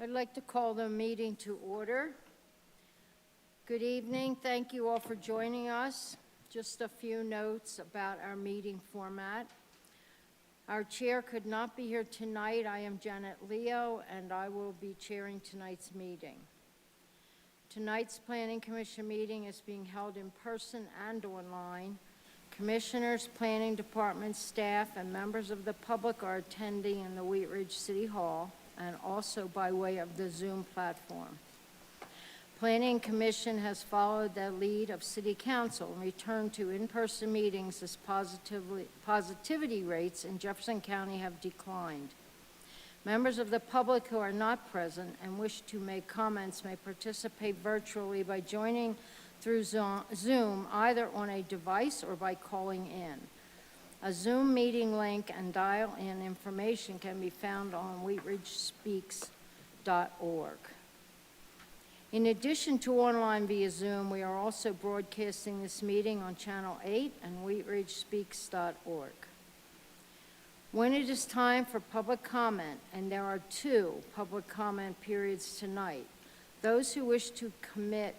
I'd like to call the meeting to order. Good evening. Thank you all for joining us. Just a few notes about our meeting format. Our chair could not be here tonight. I am Janet Leo, and I will be chairing tonight's meeting. Tonight's Planning Commission meeting is being held in person and online. Commissioners, Planning Department staff, and members of the public are attending in the Wheat Ridge City Hall and also by way of the Zoom platform. Planning Commission has followed the lead of City Council and returned to in-person meetings as positivity rates in Jefferson County have declined. Members of the public who are not present and wish to make comments may participate virtually by joining through Zoom, either on a device or by calling in. A Zoom meeting link and dial-in information can be found on wheatridgespeaks.org. In addition to online via Zoom, we are also broadcasting this meeting on Channel 8 and wheatridgespeaks.org. When it is time for public comment, and there are 2 public comment periods tonight, those who wish to commit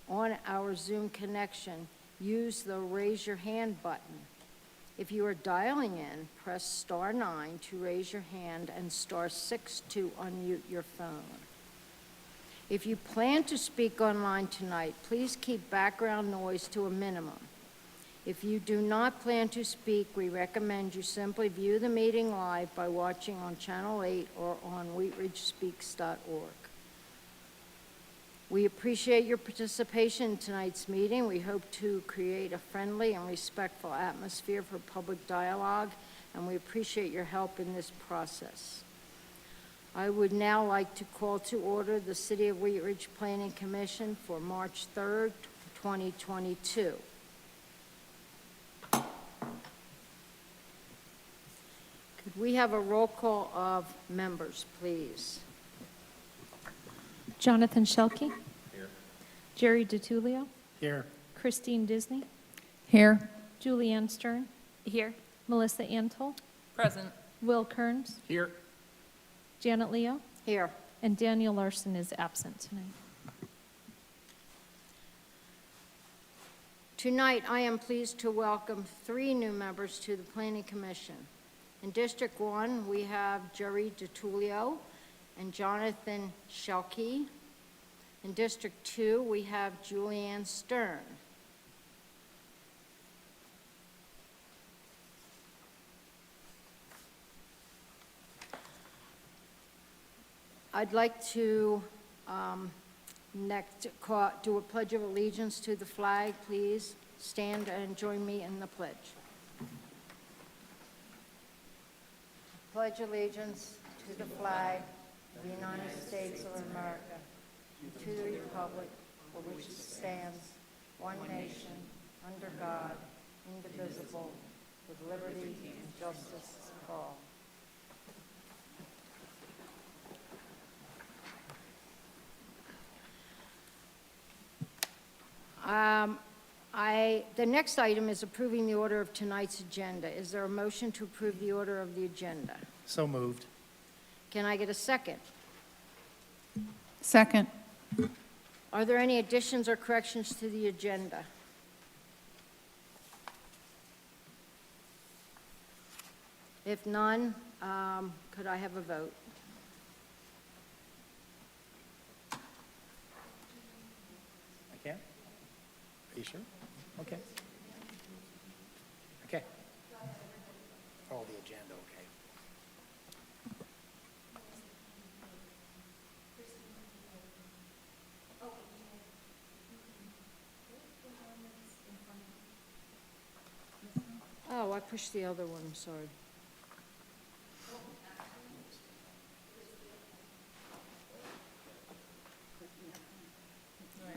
on our Zoom connection use the raise your hand button. If you are dialing in, press star 9 to raise your hand and star 6 to unmute your phone. If you plan to speak online tonight, please keep background noise to a minimum. If you do not plan to speak, we recommend you simply view the meeting live by watching on Channel 8 or on wheatridgespeaks.org. We appreciate your participation in tonight's meeting. We hope to create a friendly and respectful atmosphere for public dialogue, and we appreciate your help in this process. I would now like to call to order the City of Wheat Ridge Planning Commission for March 3rd, 2022. Could we have a roll call of members, please? Jonathan Shelkey. Here. Jerry DiTullio. Here. Christine Disney. Here. Julianne Stern. Here. Melissa Antle. Present. Will Kearns. Here. Janet Leo. Here. And Daniel Larson is absent tonight. Tonight, I am pleased to welcome 3 new members to the Planning Commission. In District 1, we have Jerry DiTullio and Jonathan Shelkey. In District 2, we have Julianne Stern. I'd like to next do a Pledge of Allegiance to the flag, please. Stand and join me in the pledge. Pledge allegiance to the flag of the United States of America, and to the republic for which it stands, one nation, under God, indivisible, with liberty and justice for all. The next item is approving the order of tonight's agenda. Is there a motion to approve the order of the agenda? So moved. Can I get a second? Second. Are there any additions or corrections to the agenda? If none, could I have a vote? I can? Are you sure? Okay. Okay. Oh, the agenda, okay. Oh, I pushed the other one, I'm sorry.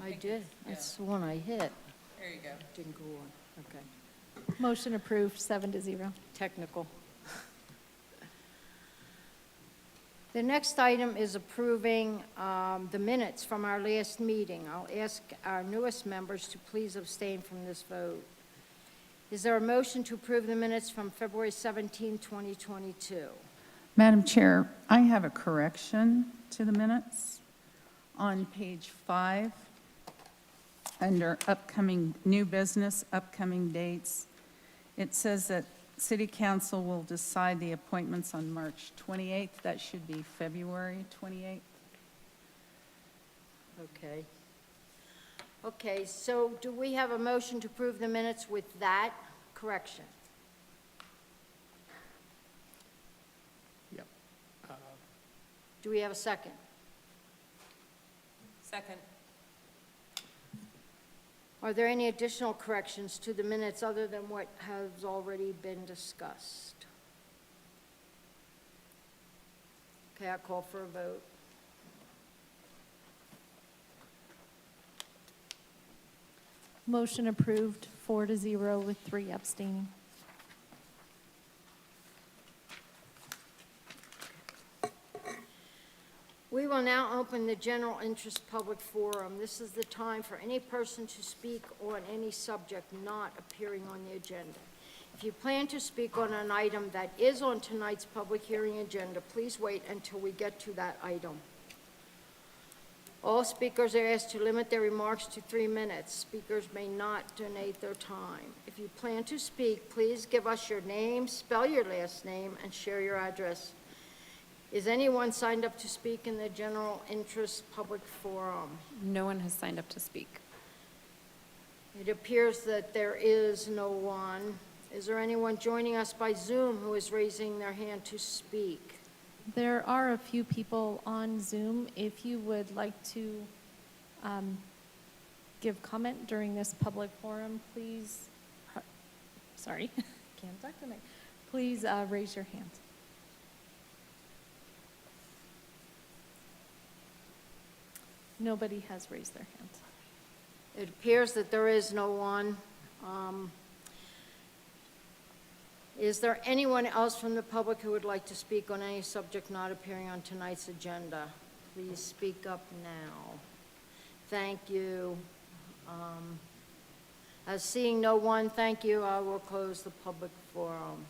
I did. That's the one I hit. There you go. Didn't go on. Okay. Motion approved, 7-0. Technical. The next item is approving the minutes from our last meeting. I'll ask our newest members to please abstain from this vote. Is there a motion to approve the minutes from February 17, 2022? Madam Chair, I have a correction to the minutes. On page 5, under upcoming new business, upcoming dates, it says that City Council will decide the appointments on March 28th. That should be February 28th. Okay. Okay, so do we have a motion to approve the minutes with that correction? Yep. Do we have a second? Second. Are there any additional corrections to the minutes other than what has already been discussed? Okay, I'll call for a vote. Motion approved, 4-0 with 3 abstaining. We will now open the general interest public forum. This is the time for any person to speak on any subject not appearing on the agenda. If you plan to speak on an item that is on tonight's public hearing agenda, please wait until we get to that item. All speakers are asked to limit their remarks to 3 minutes. Speakers may not donate their time. If you plan to speak, please give us your name, spell your last name, and share your address. Is anyone signed up to speak in the general interest public forum? No one has signed up to speak. It appears that there is no one. Is there anyone joining us by Zoom who is raising their hand to speak? There are a few people on Zoom. If you would like to give comment during this public forum, please, sorry, can't talk tonight. Please raise your hand. Nobody has raised their hand. It appears that there is no one. Is there anyone else from the public who would like to speak on any subject not appearing on tonight's agenda? Please speak up now. Thank you. As seeing no one, thank you, I will close the public forum.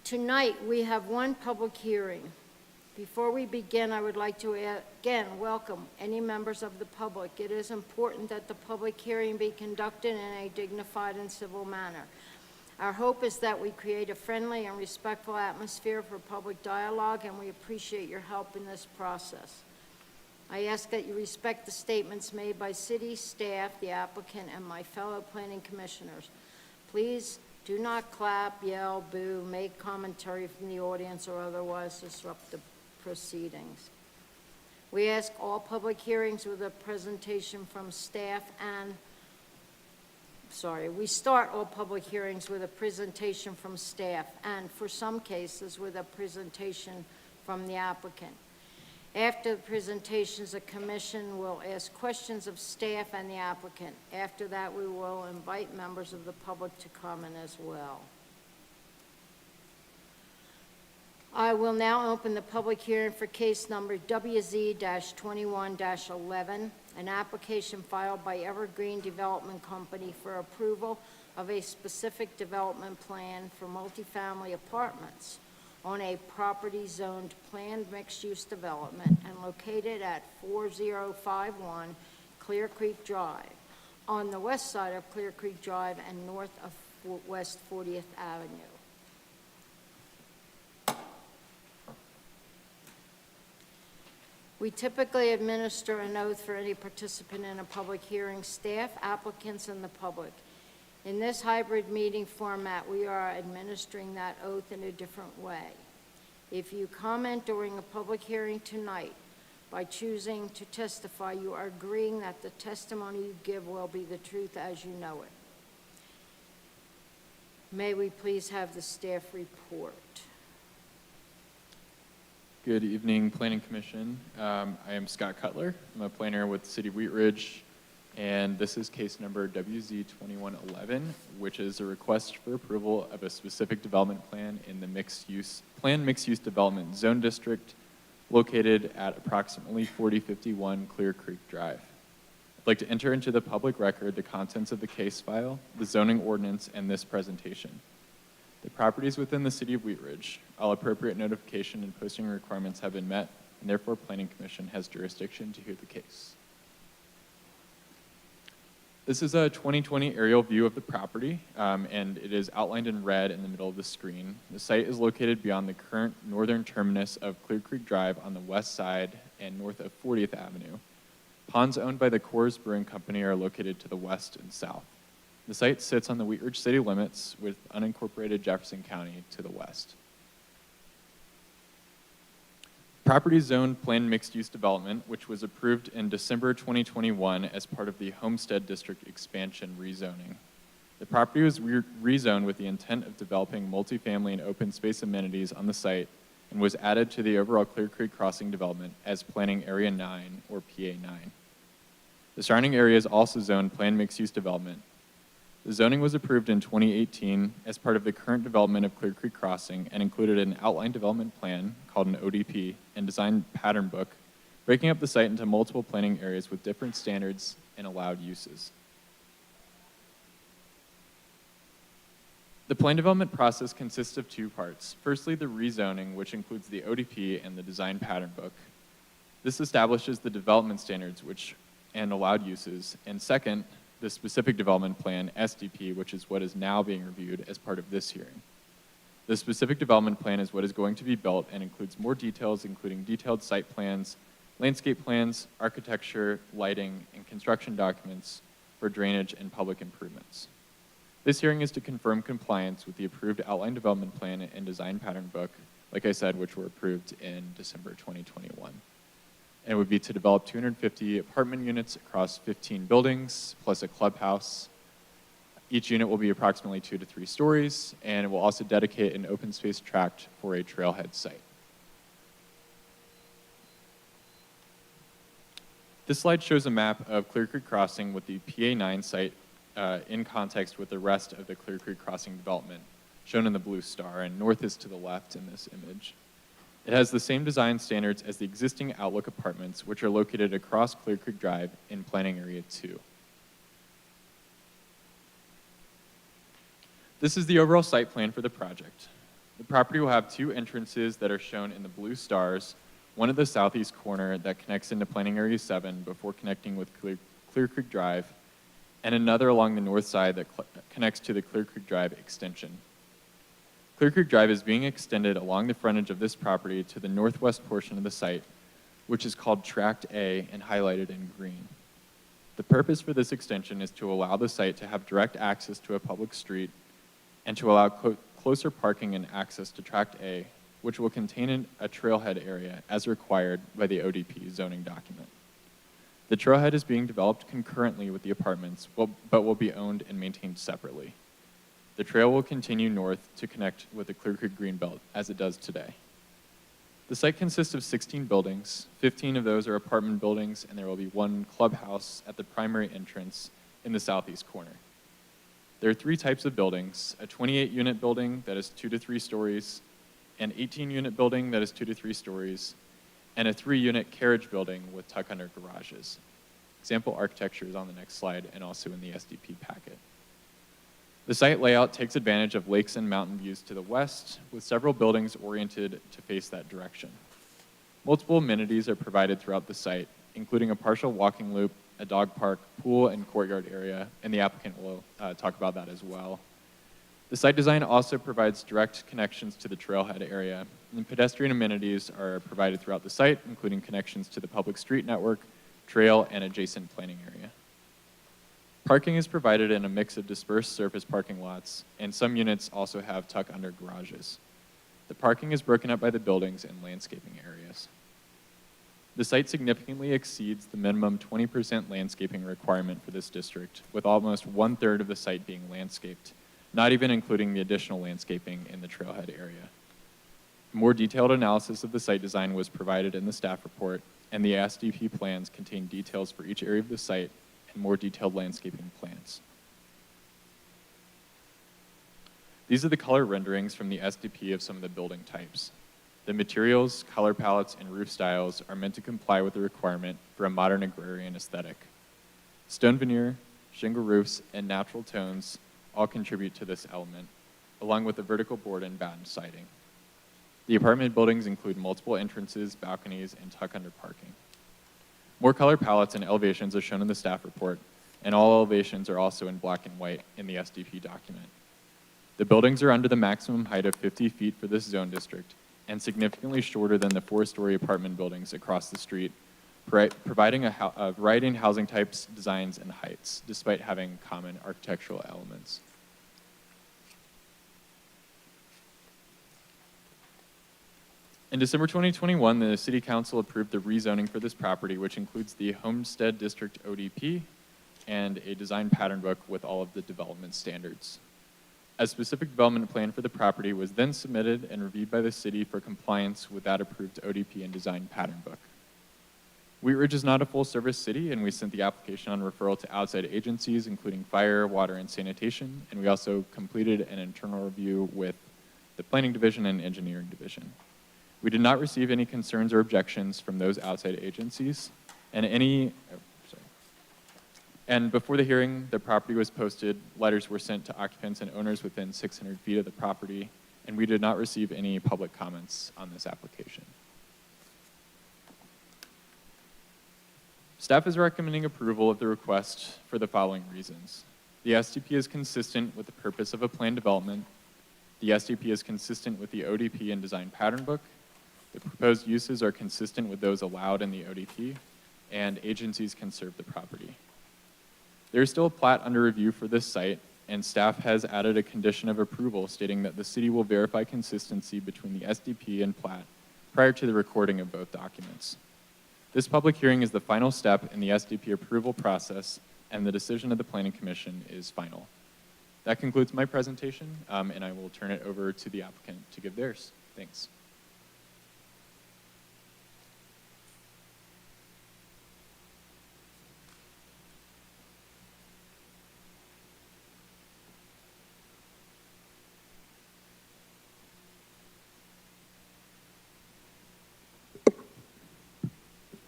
Tonight, we have one public hearing. Before we begin, I would like to again welcome any members of the public. It is important that the public hearing be conducted in a dignified and civil manner. Our hope is that we create a friendly and respectful atmosphere for public dialogue, and we appreciate your help in this process. I ask that you respect the statements made by city staff, the applicant, and my fellow planning commissioners. Please do not clap, yell, boo, make commentary from the audience, or otherwise disrupt the proceedings. We ask all public hearings with a presentation from staff and, we start all public hearings with a presentation from staff and, for some cases, with a presentation from the applicant. After the presentations, the commission will ask questions of staff and the applicant. After that, we will invite members of the public to comment as well. I will now open the public hearing for case number WZ-21-11, an application filed by Evergreen Development Company for approval of a specific development plan for multifamily apartments on a property zoned planned mixed-use development and located at 4051 Clear Creek Drive, on the west side of Clear Creek Drive and north of West 40th Avenue. We typically administer an oath for any participant in a public hearing, staff, applicants, and the public. In this hybrid meeting format, we are administering that oath in a different way. If you comment during a public hearing tonight by choosing to testify, you are agreeing that the testimony you give will be the truth as you know it. May we please have the staff report? Good evening, Planning Commission. I am Scott Cutler. I'm a planner with the City of Wheat Ridge, and this is case number WZ-2111, which is a request for approval of a specific development plan in the planned mixed-use development zone district located at approximately 4051 Clear Creek Drive. I'd like to enter into the public record the contents of the case file, the zoning ordinance, and this presentation. The property is within the city of Wheat Ridge. All appropriate notification and posting requirements have been met, and therefore Planning Commission has jurisdiction to hear the case. This is a 2020 aerial view of the property, and it is outlined in red in the middle of the screen. The site is located beyond the current northern terminus of Clear Creek Drive on the west side and north of 40th Avenue. Ponds owned by the Coors Brewing Company are located to the west and south. The site sits on the Wheat Ridge city limits with unincorporated Jefferson County to the west. Property zoned planned mixed-use development, which was approved in December 2021 as part of the Homestead District expansion rezoning. The property was rezoned with the intent of developing multifamily and open space amenities on the site and was added to the overall Clear Creek Crossing development as Planning Area 9, or PA 9. The surrounding area is also zoned planned mixed-use development. The zoning was approved in 2018 as part of the current development of Clear Creek Crossing and included an outline development plan, called an ODP, and design pattern book, breaking up the site into multiple planning areas with different standards and allowed uses. The plan development process consists of two parts. Firstly, the rezoning, which includes the ODP and the design pattern book. This establishes the development standards and allowed uses, and second, the specific development plan, SDP, which is what is now being reviewed as part of this hearing. The specific development plan is what is going to be built and includes more details, including detailed site plans, landscape plans, architecture, lighting, and construction documents for drainage and public improvements. This hearing is to confirm compliance with the approved outline development plan and design pattern book, like I said, which were approved in December 2021. And it would be to develop 250 apartment units across 15 buildings, plus a clubhouse. Each unit will be approximately 2 to 3 stories, and it will also dedicate an open space tract for a trailhead site. This slide shows a map of Clear Creek Crossing with the PA 9 site in context with the rest of the Clear Creek Crossing development, shown in the blue star, and north is to the left in this image. It has the same design standards as the existing Outlook apartments, which are located across Clear Creek Drive in Planning Area 2. This is the overall site plan for the project. The property will have 2 entrances that are shown in the blue stars, one at the southeast corner that connects into Planning Area 7 before connecting with Clear Creek Drive, and another along the north side that connects to the Clear Creek Drive extension. Clear Creek Drive is being extended along the frontage of this property to the northwest portion of the site, which is called Tract A and highlighted in green. The purpose for this extension is to allow the site to have direct access to a public street and to allow closer parking and access to Tract A, which will contain a trailhead area as required by the ODP zoning document. The trailhead is being developed concurrently with the apartments, but will be owned and maintained separately. The trail will continue north to connect with the Clear Creek Greenbelt, as it does today. The site consists of 16 buildings. 15 of those are apartment buildings, and there will be 1 clubhouse at the primary entrance in the southeast corner. There are 3 types of buildings: a 28-unit building that is 2 to 3 stories, an 18-unit building that is 2 to 3 stories, and a 3-unit carriage building with tuck-under garages. Example architecture is on the next slide and also in the SDP packet. The site layout takes advantage of lakes and mountain views to the west, with several buildings oriented to face that direction. Multiple amenities are provided throughout the site, including a partial walking loop, a dog park, pool, and courtyard area, and the applicant will talk about that as well. The site design also provides direct connections to the trailhead area, and pedestrian amenities are provided throughout the site, including connections to the public street network, trail, and adjacent planning area. Parking is provided in a mix of dispersed surface parking lots, and some units also have tuck-under garages. The parking is broken up by the buildings and landscaping areas. The site significantly exceeds the minimum 20% landscaping requirement for this district, with almost 1/3 of the site being landscaped, not even including the additional landscaping in the trailhead area. A more detailed analysis of the site design was provided in the staff report, and the SDP plans contain details for each area of the site and more detailed landscaping plans. These are the color renderings from the SDP of some of the building types. The materials, color palettes, and roof styles are meant to comply with the requirement for a modern agrarian aesthetic. Stone veneer, shingle roofs, and natural tones all contribute to this element, along with the vertical board and batten siding. The apartment buildings include multiple entrances, balconies, and tuck-under parking. More color palettes and elevations are shown in the staff report, and all elevations are also in black and white in the SDP document. The buildings are under the maximum height of 50 feet for this zone district and significantly shorter than the 4-story apartment buildings across the street, providing a variety in housing types, designs, and heights, despite having common architectural elements. In December 2021, the City Council approved the rezoning for this property, which includes the Homestead District ODP and a design pattern book with all of the development standards. A specific development plan for the property was then submitted and reviewed by the city for compliance with that approved ODP and design pattern book. Wheat Ridge is not a full-service city, and we sent the application on referral to outside agencies, including fire, water, and sanitation, and we also completed an internal review with the planning division and engineering division. We did not receive any concerns or objections from those outside agencies, and before the hearing, the property was posted, letters were sent to occupants and owners within 600 feet of the property, and we did not receive any public comments on this application. Staff is recommending approval of the request for the following reasons. The SDP is consistent with the purpose of a planned development. The SDP is consistent with the ODP and design pattern book. The proposed uses are consistent with those allowed in the ODP, and agencies can serve the property. There is still a plat under review for this site, and staff has added a condition of approval stating that the city will verify consistency between the SDP and plat prior to the recording of both documents. This public hearing is the final step in the SDP approval process, and the decision of the Planning Commission is final. That concludes my presentation, and I will turn it over to the applicant to give theirs. Thanks.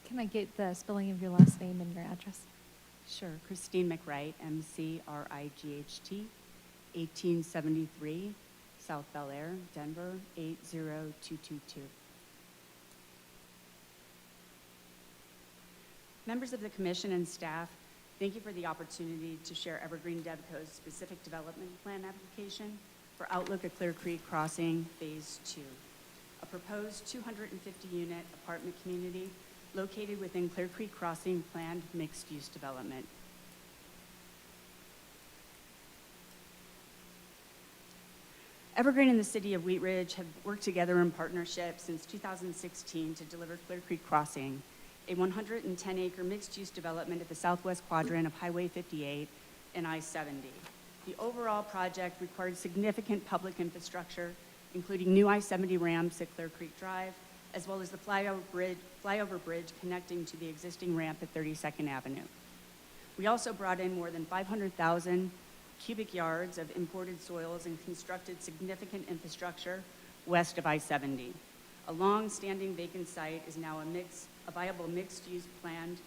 Can I get the spelling of your last name and your address? Sure. Christine McWright, M-C-R-I-G-H-T, 1873 South Bel Air, Denver, 80222. Members of the commission and staff, thank you for the opportunity to share Evergreen Devco's specific development plan application for Outlook at Clear Creek Crossing Phase 2, a proposed 250-unit apartment community located within Clear Creek Crossing planned mixed-use development. Evergreen and the city of Wheat Ridge have worked together in partnership since 2016 to deliver Clear Creek Crossing, a 110-acre mixed-use development at the southwest quadrant of Highway 58 and I-70. The overall project required significant public infrastructure, including new I-70 ramps at Clear Creek Drive, as well as the flyover bridge connecting to the existing ramp at 32nd Avenue. We also brought in more than 500,000 cubic yards of imported soils and constructed significant infrastructure west of I-70. A long-standing vacant site is now a viable mixed-use planned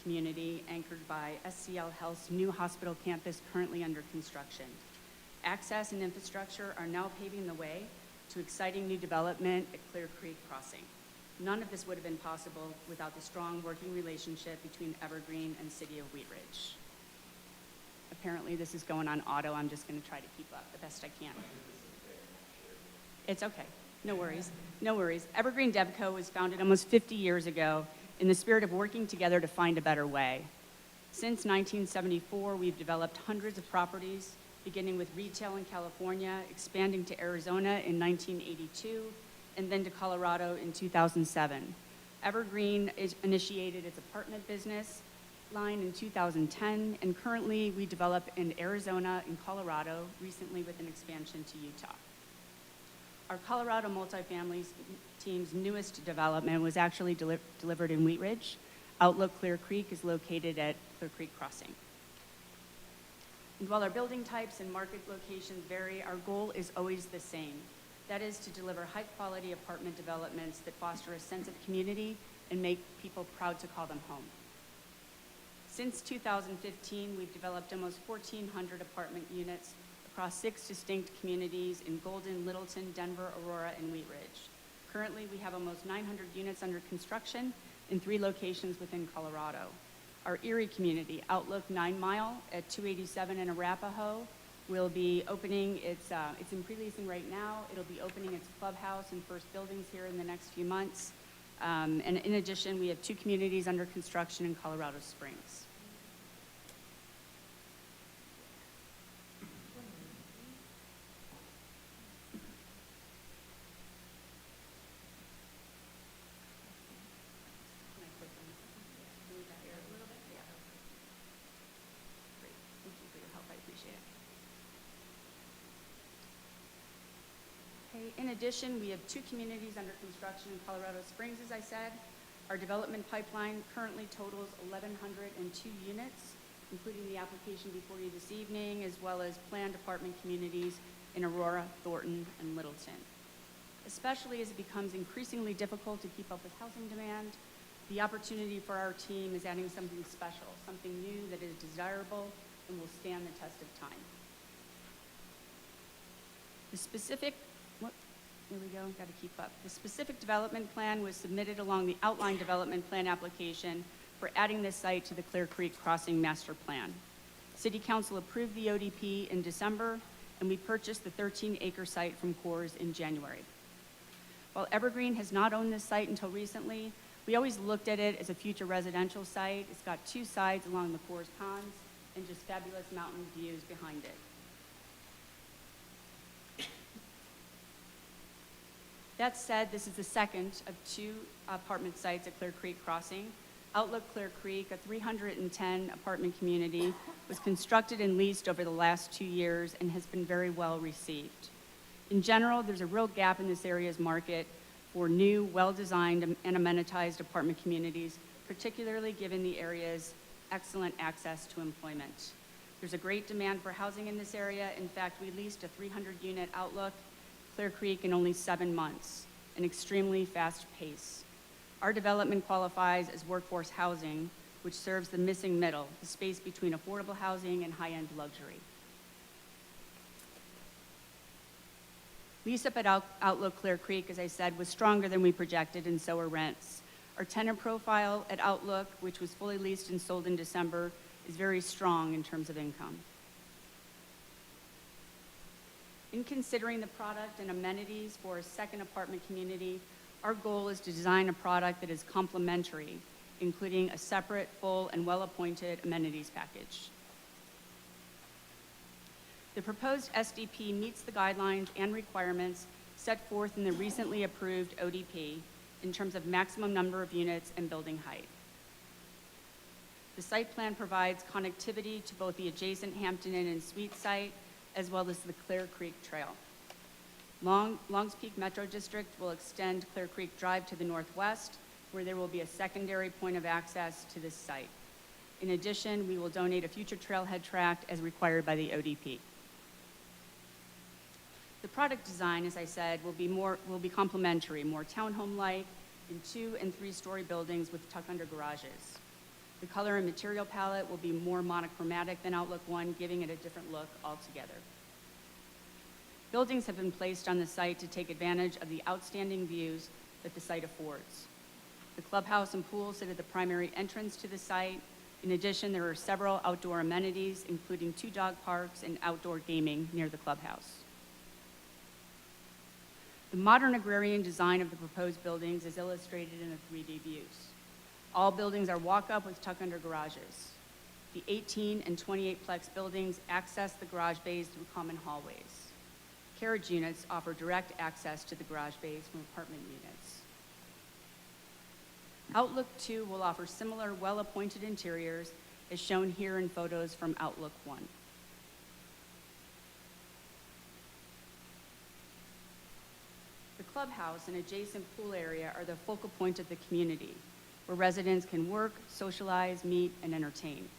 community anchored by SCL Health's new hospital campus currently under construction. Access and infrastructure are now paving the way to exciting new development at Clear Creek Crossing. None of this would have been possible without the strong working relationship between Evergreen and City of Wheat Ridge. Apparently this is going on auto. I'm just going to try to keep up the best I can. It's okay. No worries. No worries. Evergreen Devco was founded almost 50 years ago in the spirit of working together to find a better way. Since 1974, we've developed hundreds of properties, beginning with retail in California, expanding to Arizona in 1982, and then to Colorado in 2007. Evergreen initiated its apartment business line in 2010, and currently we develop in Arizona and Colorado, recently with an expansion to Utah. Our Colorado multifamily team's newest development was actually delivered in Wheat Ridge. Outlook Clear Creek is located at Clear Creek Crossing. And while our building types and market locations vary, our goal is always the same. That is to deliver high-quality apartment developments that foster a sense of community and make people proud to call them home. Since 2015, we've developed almost 1,400 apartment units across 6 distinct communities in Golden, Littleton, Denver, Aurora, and Wheat Ridge. Currently, we have almost 900 units under construction in 3 locations within Colorado. Our Erie community, Outlook 9 Mile at 287 in Arapahoe, will be opening it's in pre-leasing right now. It'll be opening its clubhouse and first buildings here in the next few months. And in addition, we have 2 communities under construction in Colorado Springs. In addition, we have 2 communities under construction in Colorado Springs, as I said. Our development pipeline currently totals 1,102 units, including the application before you this evening, as well as planned apartment communities in Aurora, Thornton, and Littleton. Especially as it becomes increasingly difficult to keep up with housing demand, the opportunity for our team is adding something special, something new that is desirable and will stand the test of time. Here we go, got to keep up. The specific development plan was submitted along the outline development plan application for adding this site to the Clear Creek Crossing Master Plan. City Council approved the ODP in December, and we purchased the 13-acre site from Coors in January. While Evergreen has not owned this site until recently, we always looked at it as a future residential site. It's got 2 sides along the Coors Ponds and just fabulous mountain views behind it. That said, this is the second of 2 apartment sites at Clear Creek Crossing. Outlook Clear Creek, a 310 apartment community, was constructed and leased over the last 2 years and has been very well received. In general, there's a real gap in this area's market for new, well-designed and amenitized apartment communities, particularly given the area's excellent access to employment. There's a great demand for housing in this area. In fact, we leased a 300-unit Outlook Clear Creek in only 7 months, an extremely fast pace. Our development qualifies as workforce housing, which serves the missing middle, the space between affordable housing and high-end luxury. Lease-up at Outlook Clear Creek, as I said, was stronger than we projected, and so are rents. Our tenant profile at Outlook, which was fully leased and sold in December, is very strong in terms of income. In considering the product and amenities for a second apartment community, our goal is to design a product that is complementary, including a separate, full, and well-appointed amenities package. The proposed SDP meets the guidelines and requirements set forth in the recently approved ODP in terms of maximum number of units and building height. The site plan provides connectivity to both the adjacent Hampton Inn and Suite site, as well as the Clear Creek Trail. Longs Peak Metro District will extend Clear Creek Drive to the northwest, where there will be a secondary point of access to this site. In addition, we will donate a future trailhead tract as required by the ODP. The product design, as I said, will be complementary, more townhome-like in 2- and 3-story buildings with tuck-under garages. The color and material palette will be more monochromatic than Outlook 1, giving it a different look altogether. Buildings have been placed on the site to take advantage of the outstanding views that the site affords. The clubhouse and pool sit at the primary entrance to the site. In addition, there are several outdoor amenities, including 2 dog parks and outdoor gaming near the clubhouse. The modern agrarian design of the proposed buildings is illustrated in the 3D views. All buildings are walk-up with tuck-under garages. The 18 and 28-plex buildings access the garage bays through common hallways. Carriage units offer direct access to the garage bays from apartment units. Outlook 2 will offer similar well-appointed interiors as shown here in photos from Outlook 1. The clubhouse and adjacent pool area are the focal point of the community, where residents can work, socialize, meet, and entertain.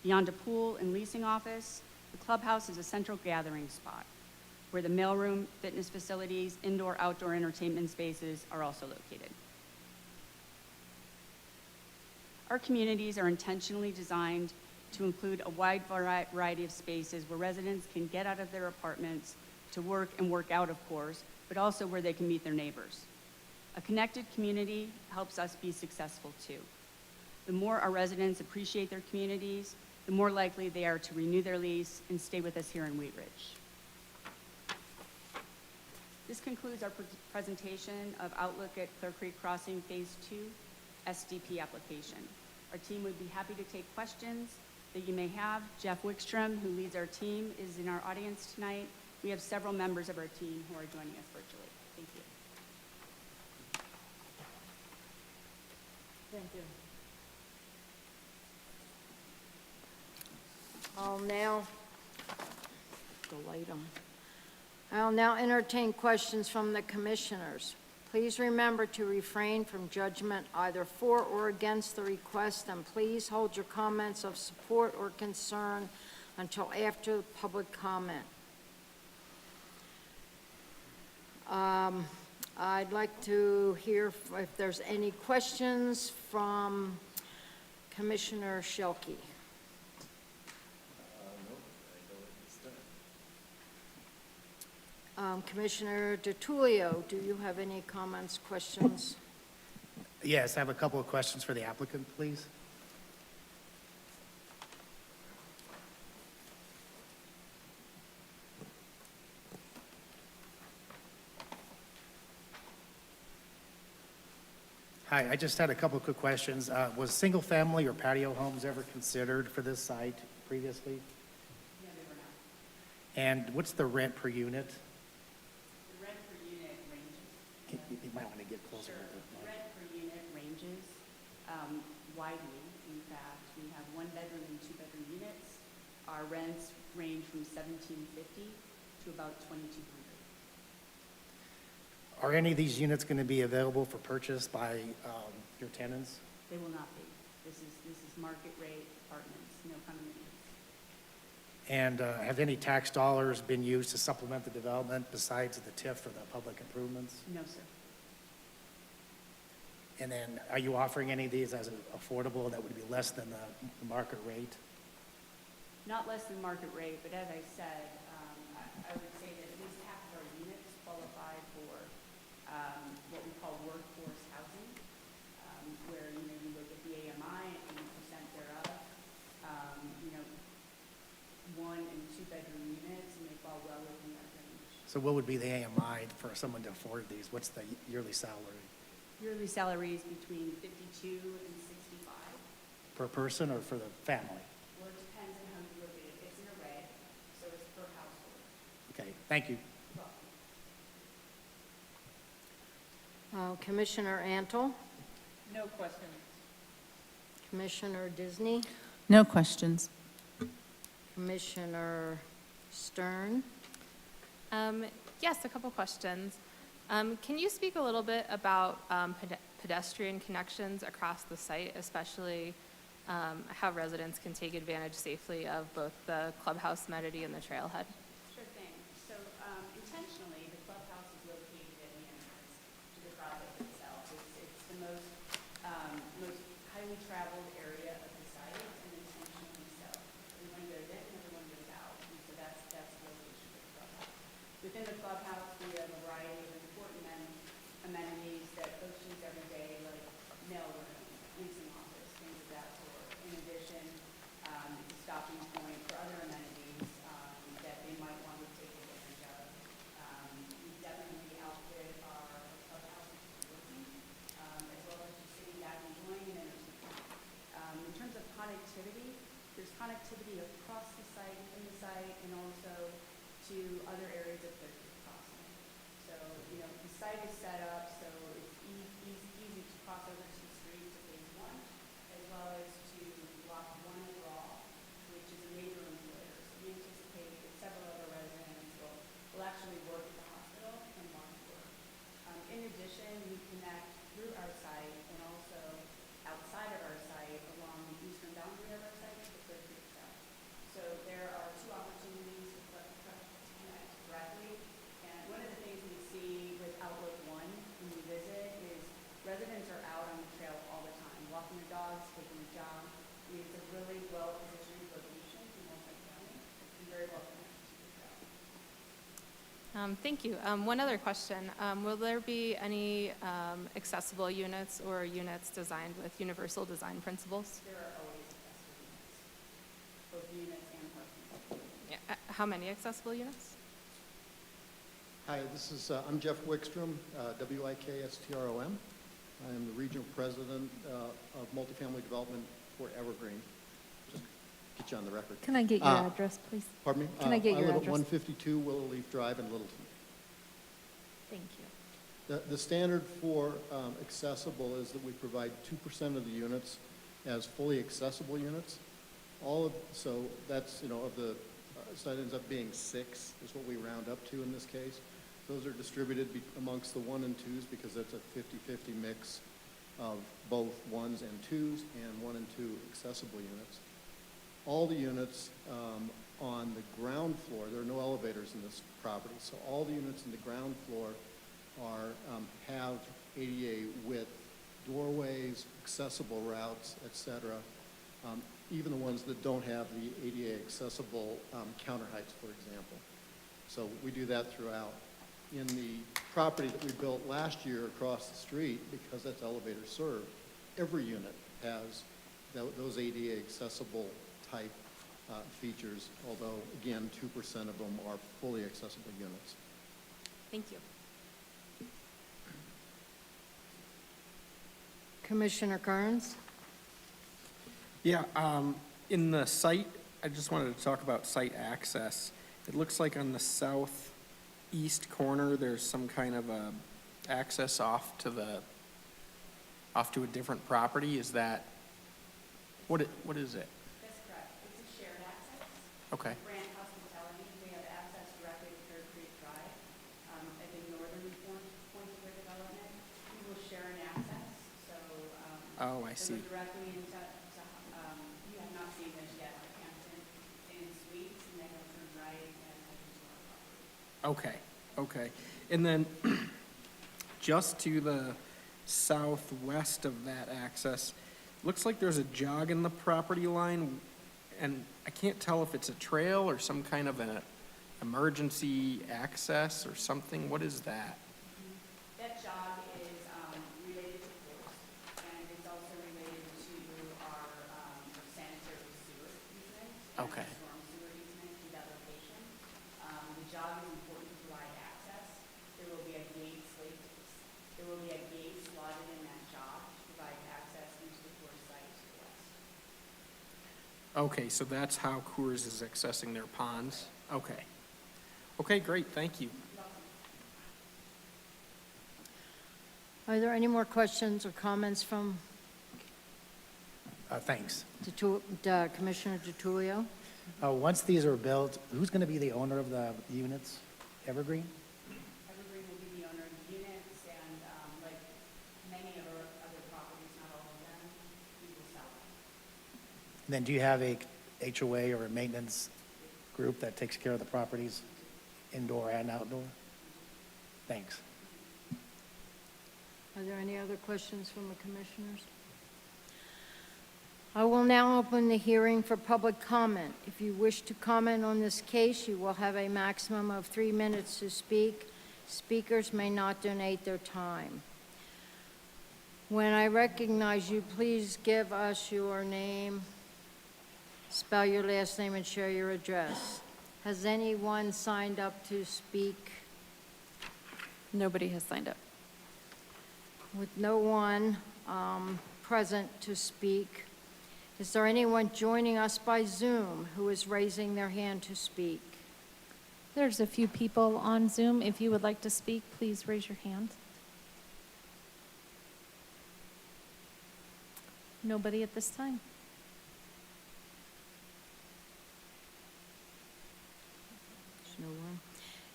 Beyond a pool and leasing office, the clubhouse is a central gathering spot, where the mailroom, fitness facilities, indoor-outdoor entertainment spaces are also located. Our communities are intentionally designed to include a wide variety of spaces where residents can get out of their apartments to work and work out, of course, but also where they can meet their neighbors. A connected community helps us be successful too. The more our residents appreciate their communities, the more likely they are to renew their lease and stay with us here in Wheat Ridge. This concludes our presentation of Outlook at Clear Creek Crossing Phase 2 SDP application. Our team would be happy to take questions that you may have. Jeff Wickstrom, who leads our team, is in our audience tonight. We have several members of our team who are joining us virtually. Thank you. Thank you. I'll now entertain questions from the commissioners. Please remember to refrain from judgment either for or against the request, and please hold your comments of support or concern until after the public comment. I'd like to hear if there's any questions from Commissioner Shelkey. Commissioner DiTullio, do you have any comments, questions? Yes, I have a couple of questions for the applicant, please. Hi, I just had a couple of quick questions. Was single-family or patio homes ever considered for this site previously? No, they were not. And what's the rent per unit? The rent per unit ranges. You might want to get closer. Sure. The rent per unit ranges widely. In fact, we have one-bedroom and two-bedroom units. Our rents range from $1,750 to about $2,200. Are any of these units going to be available for purchase by your tenants? They will not be. This is market rate apartments, no condominiums. And have any tax dollars been used to supplement the development besides the TIF for the public improvements? No, sir. And then are you offering any of these as affordable that would be less than the market rate? Not less than market rate, but as I said, I would say that at least half of our units qualify for what we call workforce housing, where, you look at the AMI and 80% thereof, 1 and 2 bedroom units, and they fall well within that range. So what would be the AMI for someone to afford these? What's the yearly salary? Yearly salaries between 52 and 65. Per person or for the family? Well, it depends on how you look at it. It's an array, so it's per household. Okay, thank you. Commissioner Antle, No questions. Commissioner Disney, No questions. Commissioner Stern. Yes, a couple questions. Can you speak a little bit about pedestrian connections across the site, especially how residents can take advantage safely of both the clubhouse amenity and the trailhead? Sure thing. So intentionally, the clubhouse is located at the entrance to the project itself. It's the most highly traveled area of the site, and intentionally so. Everyone goes in and everyone goes out, and so that's the location of the clubhouse. Within the clubhouse, we have a variety of important amenities that folks use every day, like mailroom, leasing office, things of that sort. In addition, it's a stopping point for other amenities that they might want to take advantage of. We definitely outfit our clubhouse with working, as well as just sitting back enjoying and entertaining. In terms of connectivity, there's connectivity across the site, in the site, and also to other areas of the crossing. So, the site is set up so it's easy to cross over to the street to phase 1, as well as to block 1 and Raw, which is a major employer. So we anticipate that several other residents will actually work at the hospital and want to work. In addition, we connect through our site and also outside of our site along the eastern boundary of our site to the Clear Creek site. So there are 2 opportunities to connect directly. And one of the things we see with Outlook 1 when we visit is residents are out on the dogs, taking a jog. I mean, it's a really well-positioned location in multifamily and very well connected to the trail. Thank you. One other question. Will there be any accessible units or units designed with universal design principles? There are always accessible units, both units and parking. Yeah. How many accessible units? Hi, I'm Jeff Wickstrom, Wickstrom. I am the regional president of multifamily development for Evergreen. Just get you on the record. Can I get your address, please? Pardon me? Can I get your I live at address? 152 Willow Leaf Drive in Littleton. Thank you. The standard for accessible is that we provide 2% of the units as fully accessible units. So that's, of the, so that ends up being 6 is what we round up to in this case. Those are distributed amongst the 1 and 2s because that's a 50-50 mix of both 1s and 2s and 1 and 2 accessible units. All the units on the ground floor, there are no elevators in this property, so all the units in the ground floor have ADA width, doorways, accessible routes, etc. Even the ones that don't have the ADA accessible counter heights, for example. So we do that throughout. In the property that we built last year across the street, because that's elevator served, every unit has those ADA accessible type features, although again, 2% of them are fully accessible units. Thank you. Commissioner Kearns? Yeah, in the site, I just wanted to talk about site access. It looks like on the southeast corner, there's some kind of a access off to a different property. Is that, what is it? That's correct. It's a shared access. Okay, Brand Hospitality, we have access directly to Clear Creek Drive. At the northern point of their development, we will share an access. So, oh, I so see. we're directly into, you have not seen this yet, but Hampton Inn Suites, and they have turned right and head into our property. Okay. And then just to the southwest of that access, looks like there's a jog in the property line, and I can't tell if it's a trail or some kind of an emergency access or something. What is that? That jog is related to course, and it's also related to our sanitary sewer easement. Okay. And storm sewer easement to that location. The jog is important to provide access. There will be a gate slotted in that jog to provide access into the course site to the west. Okay, so that's how Coors is accessing their ponds? Okay. Okay, great, thank you. Are there any more questions or comments from Thanks. Commissioner DiTullio? Once these are built, who's going to be the owner of the units? Evergreen? Evergreen will be the owner of the units, and like many of our other properties, not all of them, we will sell them. And then do you have a HOA or a maintenance group that takes care of the properties, indoor and outdoor? Thanks. Are there any other questions from the commissioners? I will now open the hearing for public comment. If you wish to comment on this case, you will have a maximum of 3 minutes to speak. Speakers may not donate their time. When I recognize you, please give us your name, spell your last name, and share your address. Has anyone signed up to speak? Nobody has signed up. With no one present to speak, is there anyone joining us by Zoom who is raising their hand to speak? There's a few people on Zoom. If you would like to speak, please raise your hand. Nobody at this time. There's no one.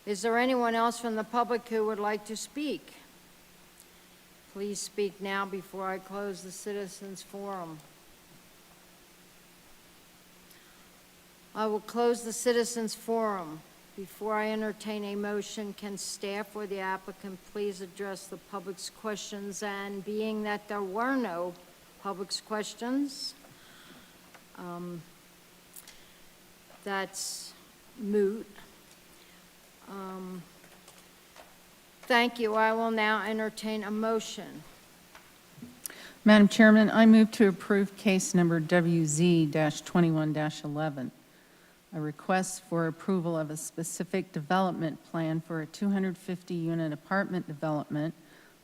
Is there anyone else from the public who would like to speak? Please speak now before I close the citizens' forum. I will close the citizens' forum. Before I entertain a motion, can staff or the applicant please address the public's questions? And being that there were no public's questions. That's moot. Thank you. I will now entertain a motion. Madam Chairman, I move to approve case number WZ-21-11, a request for approval of a specific development plan for a 250-unit apartment development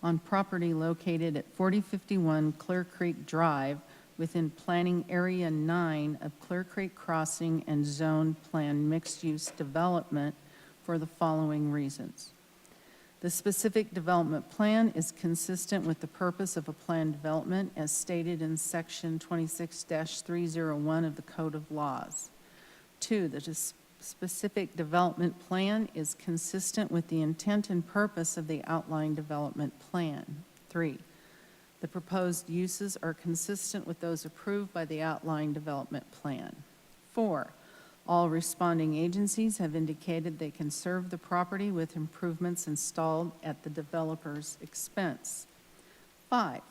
on property located at 4051 Clear Creek Drive within Planning Area 9 of Clear Creek Crossing and Zone Plan Mixed-Use Development for the following reasons. The specific development plan is consistent with the purpose of a planned development as stated in Section 26-301 of the Code of Laws. 2, the specific development plan is consistent with the intent and purpose of the outlined development plan. 3, the proposed uses are consistent with those approved by the outlined development plan. 4, all responding agencies have indicated they can serve the property with improvements installed at the developer's expense. 5,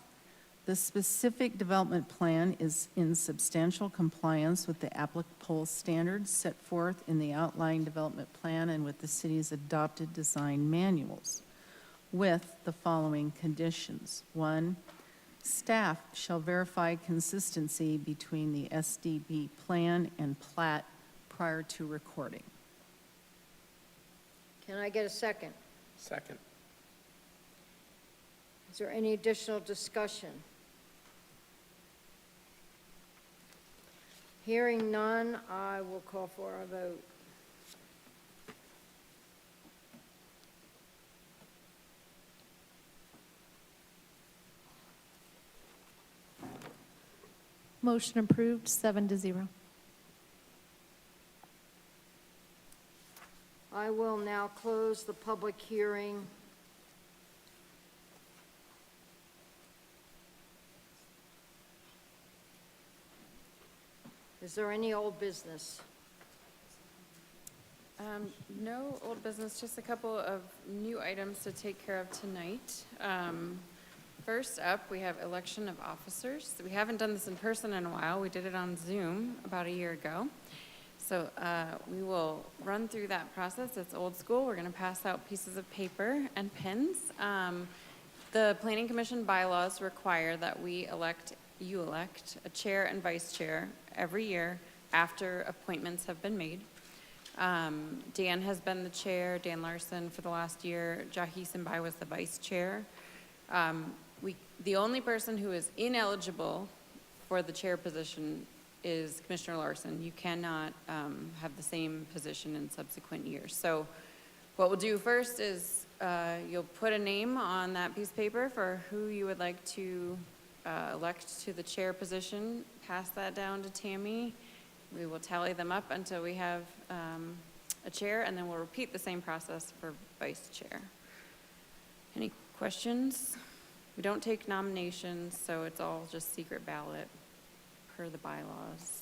the specific development plan is in substantial compliance with the applicable standards set forth in the outlined development plan and with the city's adopted design manuals, with the following conditions. 1, staff shall verify consistency between the SDB plan and plat prior to recording. Can I get a second? Second. Is there any additional discussion? Hearing none, I will call for a vote. Motion approved, 7-0. I will now close the public hearing. Is there any old business? No old business, just a couple of new items to take care of tonight. First up, we have election of officers. We haven't done this in person in a while. We did it on Zoom about a year ago. So we will run through that process. It's old school. We're going to pass out pieces of paper and pens. The Planning Commission bylaws require that you elect a chair and vice chair every year after appointments have been made. Dan has been the chair, Dan Larson, for the last year. Jahi Simbai was the vice chair. The only person who is ineligible for the chair position is Commissioner Larson. You cannot have the same position in subsequent years. So what we'll do first is you'll put a name on that piece of paper for who you would like to elect to the chair position. Pass that down to Tammy. We will tally them up until we have a chair, and then we'll repeat the same process for vice chair. Any questions? We don't take nominations, so it's all just secret ballot per the bylaws.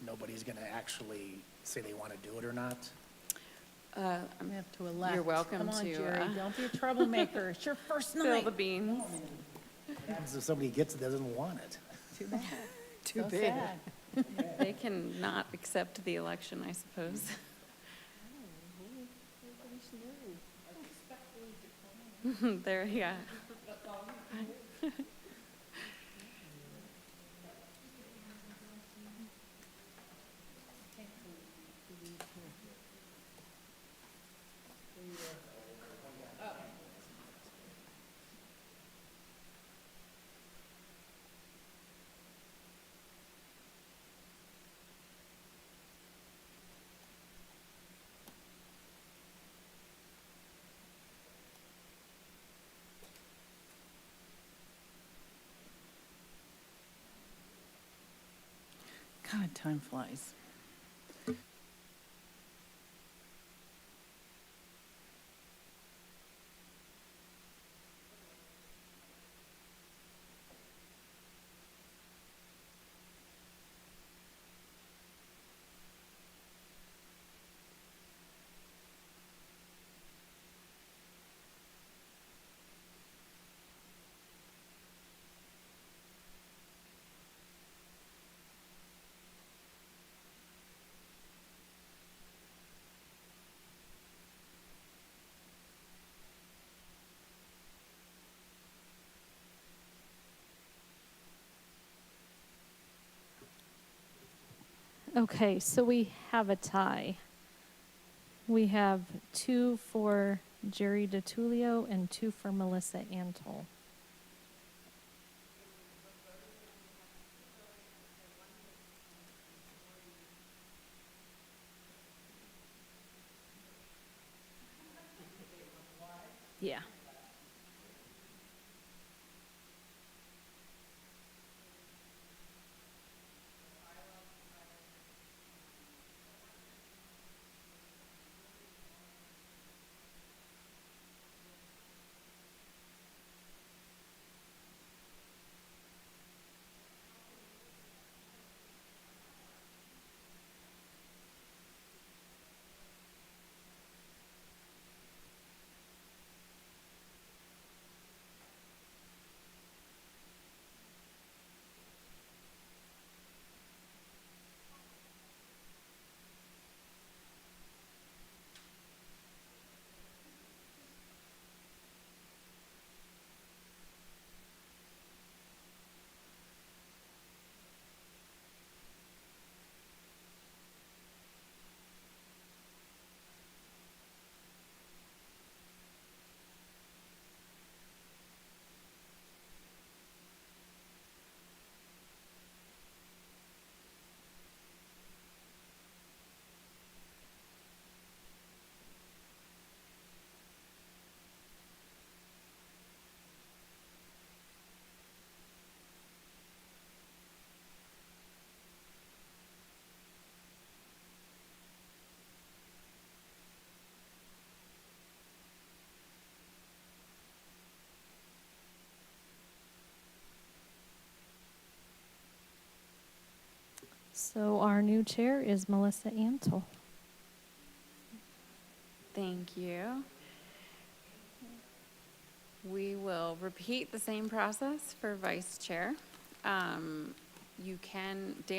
Nobody's going to actually say they want to do it or not? We have to elect. You're welcome Come on, to, Jerry, don't be a troublemaker. It's your first Spill night. the beans. What happens if somebody gets it, doesn't want it? Too bad. Too So bad. sad. They can not accept the election, I suppose. There, yeah. God, time flies. Okay, so we have a tie. We have 2 for Jerry DiTullio and 2 for Melissa Antle. Yeah. So our new chair is Melissa Antle. Thank you. We will repeat the same process for vice chair. Dan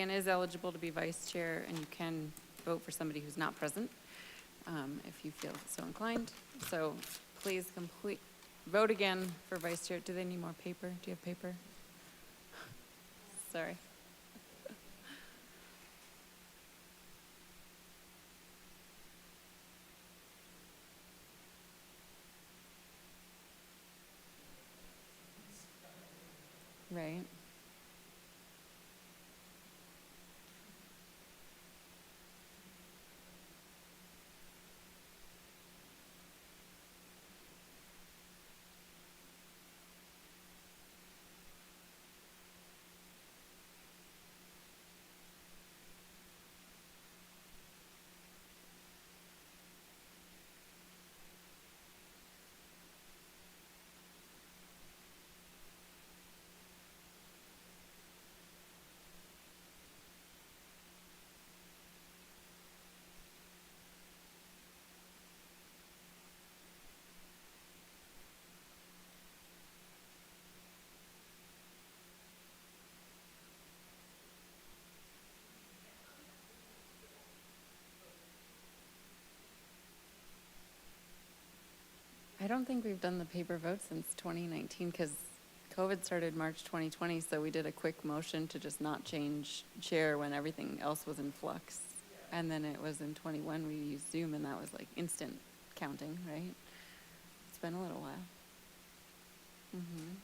is eligible to be vice chair, and you can vote for somebody who's not present, if you feel so inclined. So please vote again for vice chair. Do they need more paper? Do you have paper? Sorry. Right. I don't think we've done the paper vote since 2019 because COVID started March 2020, so we did a quick motion to just not change chair when everything else was in flux. And then it was in 21 we used Zoom, and that was like instant counting, right? It's been a little while. Mm-hmm.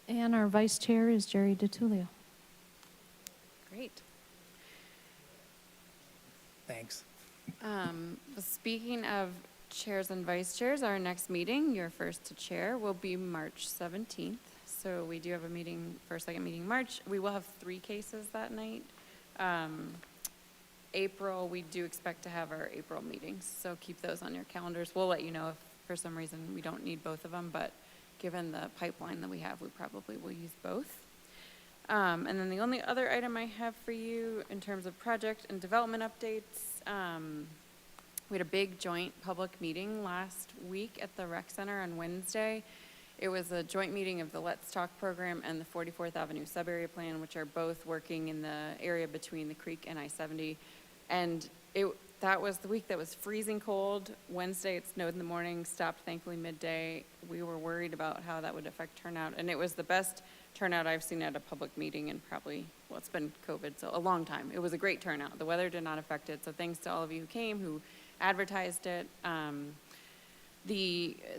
And our vice chair is Jerry DiTullio. Great. Thanks. Speaking of chairs and vice chairs, our next meeting, your first to chair, will be March 17th. So we do have a meeting, first, second meeting March. We will have 3 cases that night. April, we do expect to have our April meetings, so keep those on your calendars. We'll let you know if for some reason we don't need both of them, but given the pipeline that we have, we probably will use both. And then the only other item I have for you in terms of project and development updates, we had a big joint public meeting last week at the rec center on Wednesday. It was a joint meeting of the Let's Talk program and the 44th Avenue sub-area plan, which are both working in the area between the creek and I-70 And that was the week that was freezing cold. Wednesday, it snowed in the morning, stopped thankfully midday. We were worried about how that would affect turnout, and it was the best turnout I've seen at a public meeting in probably, well, it's been COVID, so a long time. It was a great turnout. The weather did not affect it, so thanks to all of you who came, who advertised it.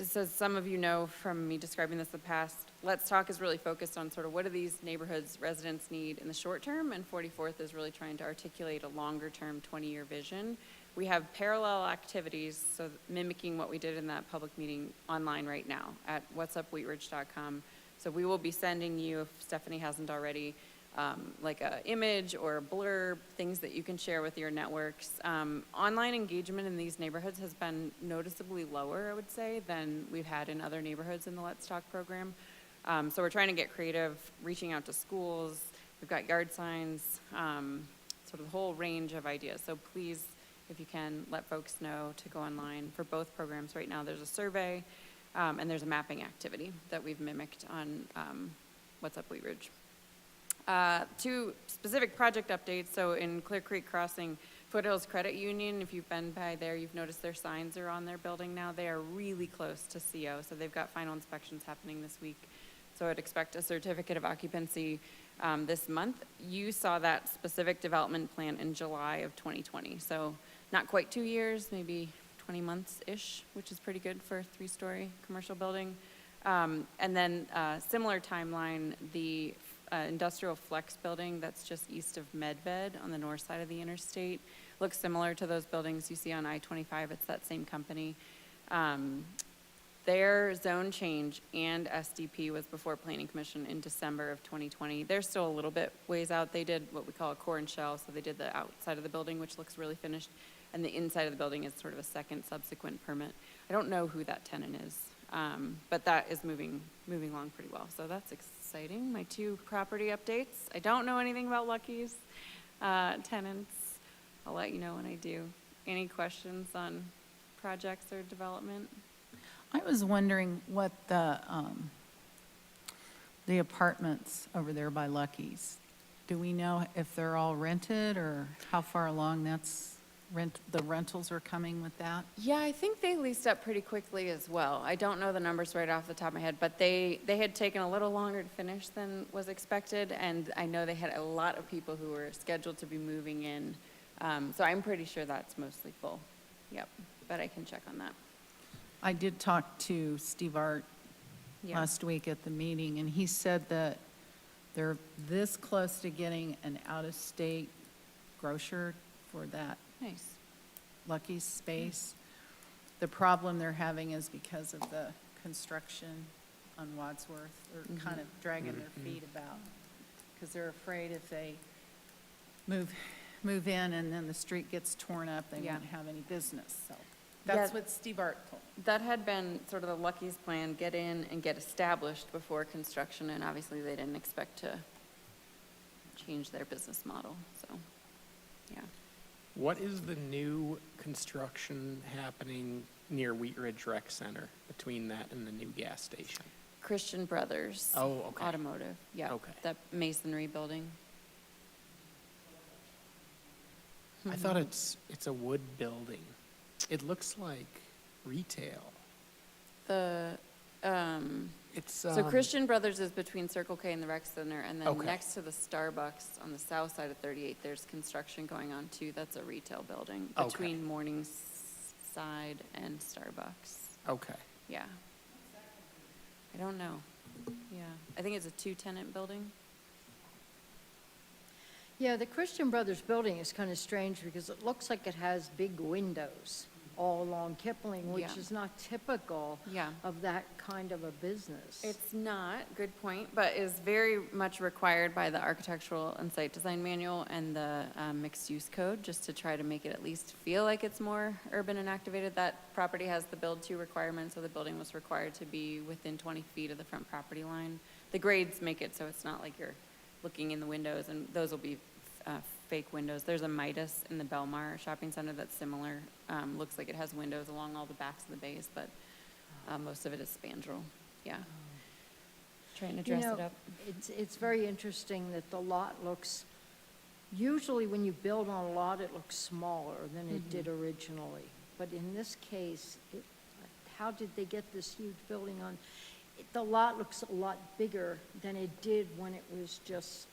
So some of you know from me describing this in the past, Let's Talk is really focused on sort of what do these neighborhoods residents need in the short term, and 44th is really trying to articulate a longer-term 20-year vision. We have parallel activities, so mimicking what we did in that public meeting online right now at whatsupwheatridge.com. So we will be sending you, if Stephanie hasn't already, like a image or a blurb, things that you can share with your networks. Online engagement in these neighborhoods has been noticeably lower, I would say, than we've had in other neighborhoods in the Let's Talk program. So we're trying to get creative, reaching out to schools. We've got yard signs, sort of the whole range of ideas. So please, if you can, let folks know to go online for both programs. Right now there's a survey and there's a mapping activity that we've mimicked on What's Up Wheat Ridge. Two specific project updates. So in Clear Creek Crossing, Foothills Credit Union, if you've been by there, you've noticed their signs are on their building now. They are really close to CO, so they've got final inspections happening this week. So I'd expect a certificate of occupancy this month. You saw that specific development plan in July of 2020. So not quite 2 years, maybe 20 months-ish, which is pretty good for a 3-story commercial building. And then similar timeline, the industrial flex building that's just east of Medved on the north side of the interstate looks similar to those buildings you see on I-25. It's that same company. Their zone change and SDP was before Planning Commission in December of 2020. They're still a little bit ways out. They did what we call a core and shell, so they did the outside of the building, which looks really finished, and the inside of the building is sort of a second subsequent permit. I don't know who that tenant is, but that is moving along pretty well, so that's exciting. My 2 property updates. I don't know anything about Lucky's tenants. I'll let you know when I do. Any questions on projects or development? I was wondering what the apartments over there by Lucky's, do we know if they're all rented or how far along the rentals are coming with that? Yeah, I think they leased up pretty quickly as well. I don't know the numbers right off the top of my head, but they had taken a little longer to finish than was expected, and I know they had a lot of people who were scheduled to be moving in. So I'm pretty sure that's mostly full. Yep, but I can check on that. I did talk to Steve Art last week at the meeting, and he said that they're this close to getting an out-of-state grocer for that Nice. Lucky's space. The problem they're having is because of the construction on Wadsworth. They're kind of dragging their feet about because they're afraid if they move in and then the street gets torn up, they won't have any business. So that's what Steve Art told me. That had been sort of the Lucky's plan, get in and get established before construction, and obviously they didn't expect to change their business model, so, yeah. What is the new construction happening near Wheat Ridge Rec Center between that and the new gas station? Christian Brothers. Oh, okay. Automotive, yeah. Okay. That masonry building. I thought it's a wood building. It looks like retail. So Christian Brothers is between Circle K and the Rec Center, and then Okay. next to the Starbucks on the south side of 38, there's construction going on too. That's a retail building Okay. between Morningside and Starbucks. Okay. Yeah. I don't know. Yeah. I think it's a 2-tenant building. Yeah, the Christian Brothers building is kind of strange because it looks like it has big windows all along Kipling, which Yeah. is not typical Yeah. of that kind of a business. It's not, good point, but is very much required by the Architectural and Site Design Manual and the Mixed-Use Code, just to try to make it at least feel like it's more urban and activated. That property has the build-to requirement, so the building was required to be within 20 feet of the front property line. The grades make it so it's not like you're looking in the windows, and those will be fake windows. There's a Midas in the Belmar Shopping Center that's similar. Looks like it has windows along all the backs of the bays, but most of it is spandrel. Yeah. Trying to dress it up. It's very interesting that the lot looks usually when you build on a lot, it looks smaller than it did originally. But in this case, how did they get this huge building on? The lot looks a lot bigger than it did when it was just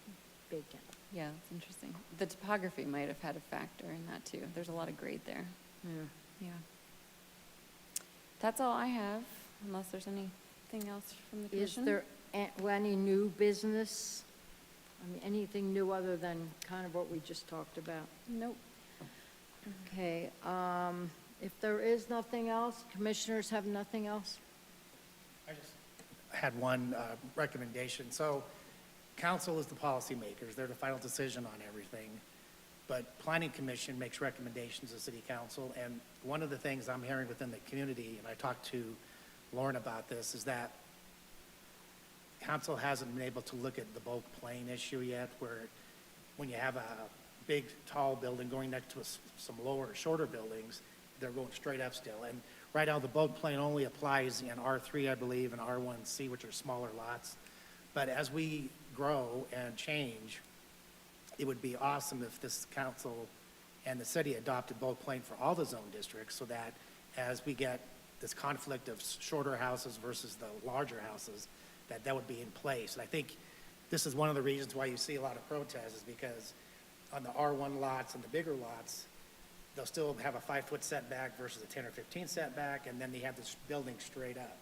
vacant. Yeah, it's interesting. The topography might have had a factor in that too. There's a lot of grade there. Yeah. That's all I have, unless there's anything else from the Is commission. there any new business? I mean, anything new other than kind of what we just talked about? Nope. Okay, if there is nothing else, commissioners have nothing else? I just had one recommendation. So council is the policymakers. They're the final decision on everything. But planning commission makes recommendations to city council. And one of the things I'm hearing within the community, and I talked to Lauren about this, is that council hasn't been able to look at the bulk plane issue yet, where when you have a big, tall building going next to some lower, shorter buildings, they're going straight up still. And right now, the bulk plane only applies in R3, I believe, and R1C, which are smaller lots. But as we grow and change, it would be awesome if this council and the city adopted bulk plane for all the zone districts, so that as we get this conflict of shorter houses versus the larger houses, that would be in place. And I think this is one of the reasons why you see a lot of protests, is because on the R1 lots and the bigger lots, they'll still have a 5-foot setback versus a 10 or 15 setback, and then they have this building straight up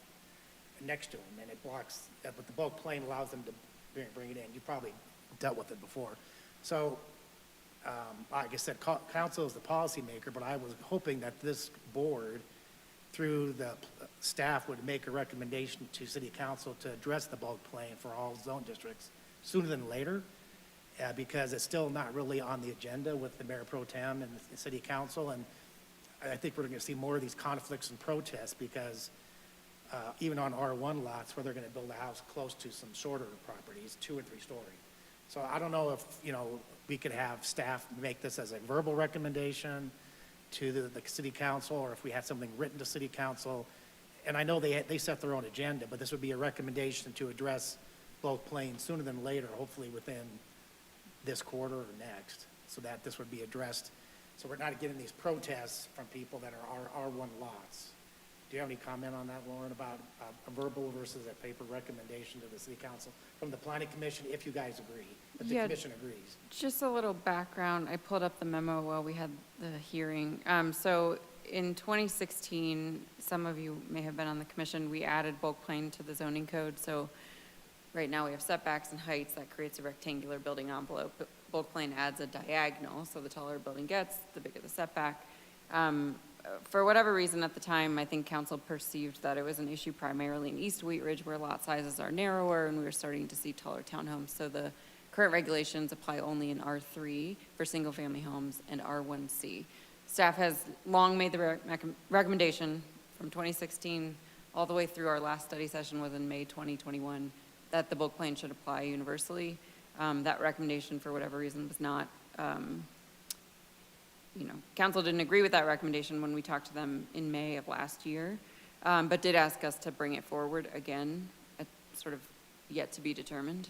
next to them, and it blocks, but the bulk plane allows them to bring it in. You probably dealt with it before. So, like I said, council is the policymaker, but I was hoping that this board, through the staff, would make a recommendation to city council to address the bulk plane for all zone districts sooner than later, because it's still not really on the agenda with the mayor pro tem and the city council. And I think we're going to see more of these conflicts and protests, because even on R1 lots where they're going to build a house close to some shorter properties, 2 and 3 story. So I don't know if, we could have staff make this as a verbal recommendation to the city council, or if we had something written to city council. And I know they set their own agenda, but this would be a recommendation to address bulk plane sooner than later, hopefully within this quarter or next, so that this would be addressed. So we're not getting these protests from people that are R1 lots. Do you have any comment on that, Lauren, about a verbal versus a paper recommendation to the city council from the planning commission, if you guys agree, if the Yeah. commission agrees? Just a little background. I pulled up the memo while we had the hearing. So in 2016, some of you may have been on the commission, we added bulk plane to the zoning code. So right now we have setbacks and heights. That creates a rectangular building envelope. But bulk plane adds a diagonal, so the taller a building gets, the bigger the setback. For whatever reason at the time, I think council perceived that it was an issue primarily in East Wheat Ridge, where lot sizes are narrower and we were starting to see taller townhomes. So the current regulations apply only in R3 for single-family homes and R1C. Staff has long made the recommendation from 2016 all the way through our last study session was in May 2021 that the bulk plane should apply universally. That recommendation, for whatever reason, was not council didn't agree with that recommendation when we talked to them in May of last year, but did ask us to bring it forward again, at sort of yet to be determined.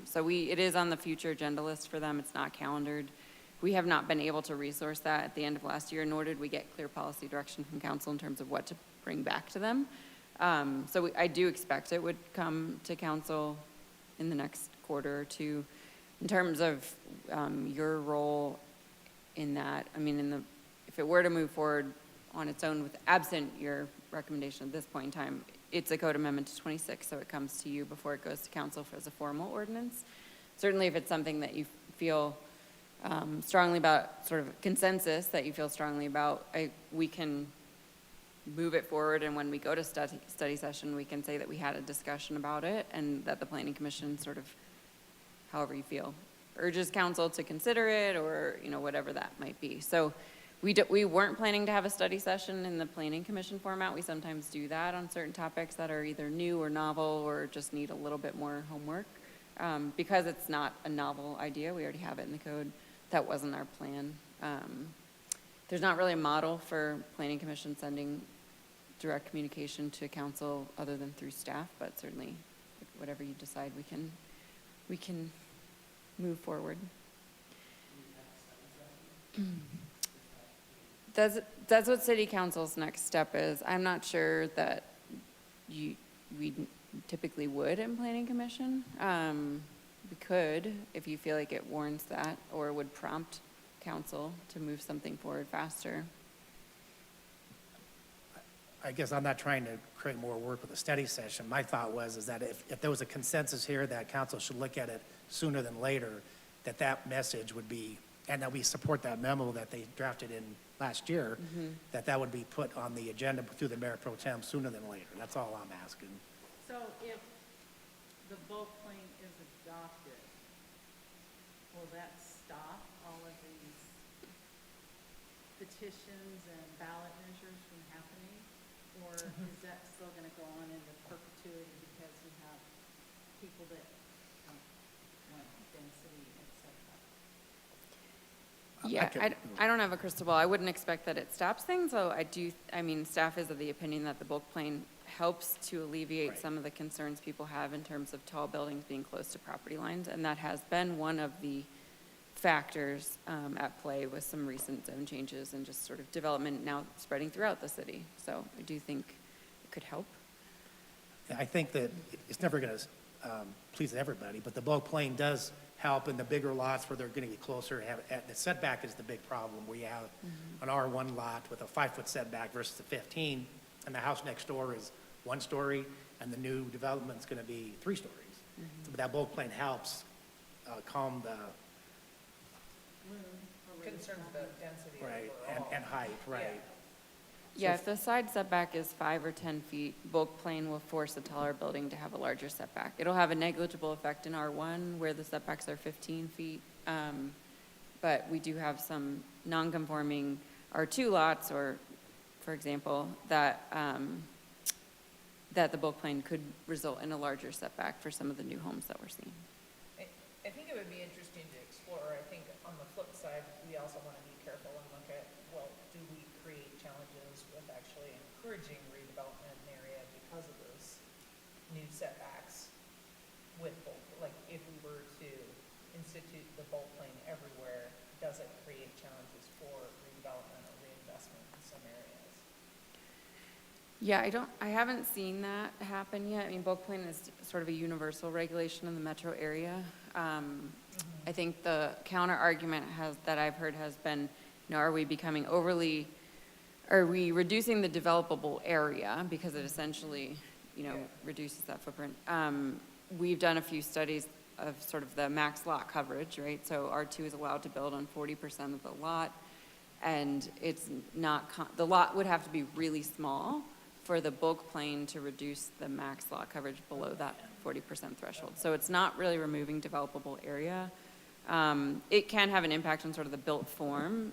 So it is on the future agenda list for them. It's not calendared. We have not been able to resource that at the end of last year, nor did we get clear policy direction from council in terms of what to bring back to them. So I do expect it would come to council in the next quarter or two. In terms of your role in that, if it were to move forward on its own with absent your recommendation at this point in time, it's a code amendment to 26, so it comes to you before it goes to council as a formal ordinance. Certainly if it's something that you feel strongly about, sort of consensus that you feel strongly about, we can move it forward, and when we go to study session, we can say that we had a discussion about it and that the planning commission sort of, however you feel, urges council to consider it, or whatever that might be. So we weren't planning to have a study session in the planning commission format. We sometimes do that on certain topics that are either new or novel or just need a little bit more homework. Because it's not a novel idea, we already have it in the code. That wasn't our plan. There's not really a model for planning commission sending direct communication to council other than through staff, but certainly whatever you decide, we can move forward. That's what city council's next step is. I'm not sure that we typically would in planning commission. We could, if you feel like it warrants that, or would prompt council to move something forward faster. I guess I'm not trying to create more work with a study session. My thought is that if there was a consensus here that council should look at it sooner than later, that message would be, and that we support that memo that they drafted in last year, that would be put on the agenda through the mayor pro tem sooner than later. That's all I'm asking. So if the bulk plan is adopted, will that stop all of these petitions and ballot measures from happening? Or is that still gonna go on into perpetuity because we have people that want density, et cetera? Yeah, I don't have a crystal ball. I wouldn't expect that it stops things, though I mean, staff is of the opinion that the bulk plane helps to alleviate Right. some of the concerns people have in terms of tall buildings being close to property lines, and that has been one of the factors at play with some recent zone changes and just sort of development now spreading throughout the city. So I do think it could help. I think that it's never going to please everybody, but the bulk plane does help in the bigger lots where they're going to be closer. The setback is the big problem. We have an R1 lot with a 5-foot setback versus a 15, and the house next door is 1 story, and the new development's going to be 3 stories. So, but that bulk plane helps calm the Concerns about density right overall. and height, right. Yeah, if the side setback is 5 or 10 feet, bulk plane will force a taller building to have a larger setback. It'll have a negligible effect in R1 where the setbacks are 15 feet. But we do have some non-conforming R2 lots, or, for example, that the bulk plane could result in a larger setback for some of the new homes that we're seeing. I think it would be interesting to explore. I think on the flip side, we also want to be careful and look at, well, do we create challenges with actually encouraging redevelopment in the area because of those new setbacks with bulk? Like, if we were to institute the bulk plane everywhere, does it create challenges for redevelopment or reinvestment in some areas? Yeah, I haven't seen that happen yet. I mean, bulk plane is sort of a universal regulation in the metro area. I think the counter argument that I've heard has been, are we reducing the developable area because it essentially, reduces that footprint. We've done a few studies of sort of the max lot coverage, right? So R2 is allowed to build on 40% of the lot, and it's not, the lot would have to be really small for the bulk plane to reduce the max lot coverage below that 40% threshold. So it's not really removing developable area. It can have an impact on sort of the built form.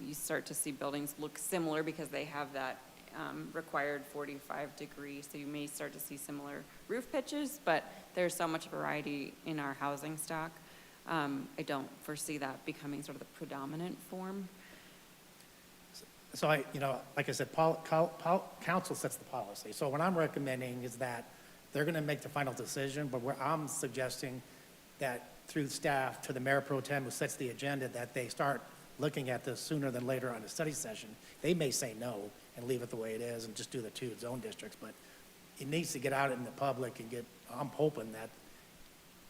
You start to see buildings look similar because they have that required 45 degree, so you may start to see similar roof pitches, but there's so much variety in our housing stock. I don't foresee that becoming sort of the predominant form. So like I said, council sets the policy. So what I'm recommending is that they're going to make the final decision, but where I'm suggesting that through staff to the mayor pro tem who sets the agenda, that they start looking at this sooner than later on a study session. They may say no and leave it the way it is and just do the 2 zone districts, but it needs to get out in the public and I'm hoping that,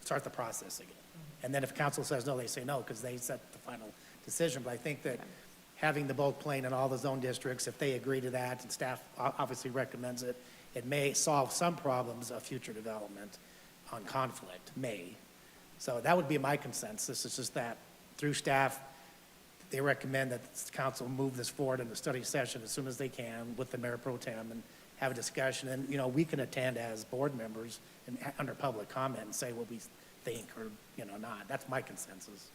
start the process again. And then if council says no, they say no, because they set the final decision. But I think that having the bulk plane in all the zone districts, if they agree to that, and staff obviously recommends it, it may solve some problems of future development on conflict, So that would be my consensus. It's just that through staff, they recommend that the council move this forward in the study session as soon as they can with the mayor pro tem and have a discussion. And, we can attend as board members and under public comment and say what we think or, not. That's my consensus.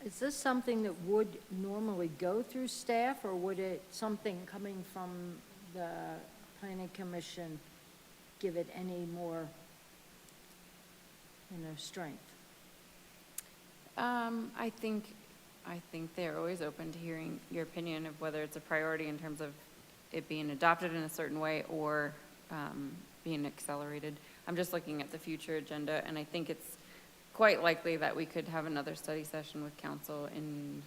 Is this something that would normally go through staff, or would it, something coming from the planning commission, give it any more, strength? I think they're always open to hearing your opinion of whether it's a priority in terms of it being adopted in a certain way or being accelerated. I'm just looking at the future agenda, and I think it's quite likely that we could have another study session with council in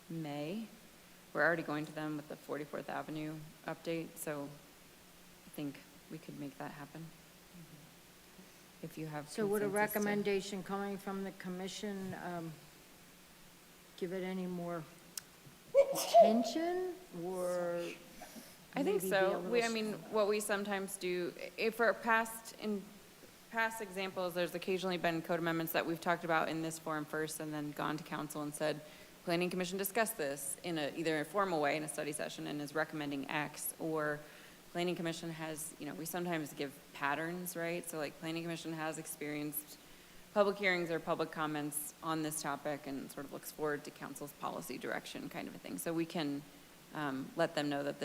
May. We're already going to them with the 44th Avenue update, so I think we could make that happen. If you have So would a consensus to- recommendation coming from the commission give it any more attention, or I think maybe be so. a I little mean, what we sometimes do, if for in past examples, there's occasionally been code amendments that we've talked about in this forum first and then gone to council and said, planning commission discussed this in either a formal way in a study session and is recommending X, or planning commission has, we sometimes give patterns, right? So like planning commission has experienced public hearings or public comments on this topic and sort of looks forward to council's policy direction kind of a thing. So we can let them know that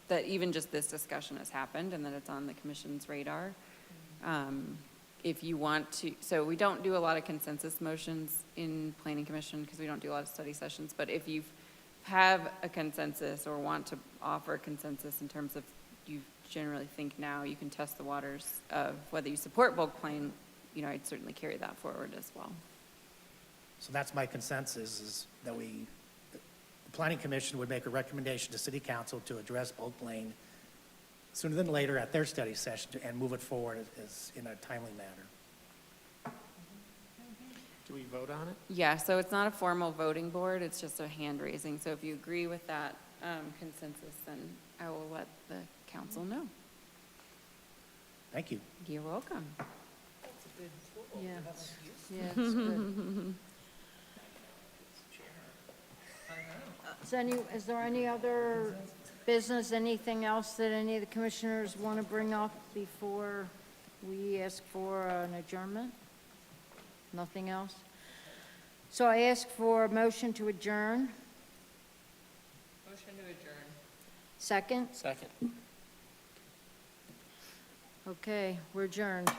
that even just this discussion has happened and that it's on the commission's radar. If you want to, so we don't do a lot of consensus motions in planning commission because we don't do a lot of study sessions, but if you have a consensus or want to offer a consensus in terms of you generally think now, you can test the waters of whether you support bulk plan, I'd certainly carry that forward as well. So that's my consensus, is that the planning commission would make a recommendation to city council to address bulk lane sooner than later at their study session and move it forward as in a timely manner. Do we vote on it? Yeah, so it's not a formal voting board, it's just a hand raising. So if you agree with that consensus, then I will let the council know. Thank you. You're welcome. That's a good tool to Yeah. have us use. Yeah, it's good. Is there any other business, anything else that any of the commissioners want to bring up before we ask for an adjournment? Nothing else? So I ask for a motion to adjourn. Motion to adjourn. Second? Second. Okay, we're adjourned.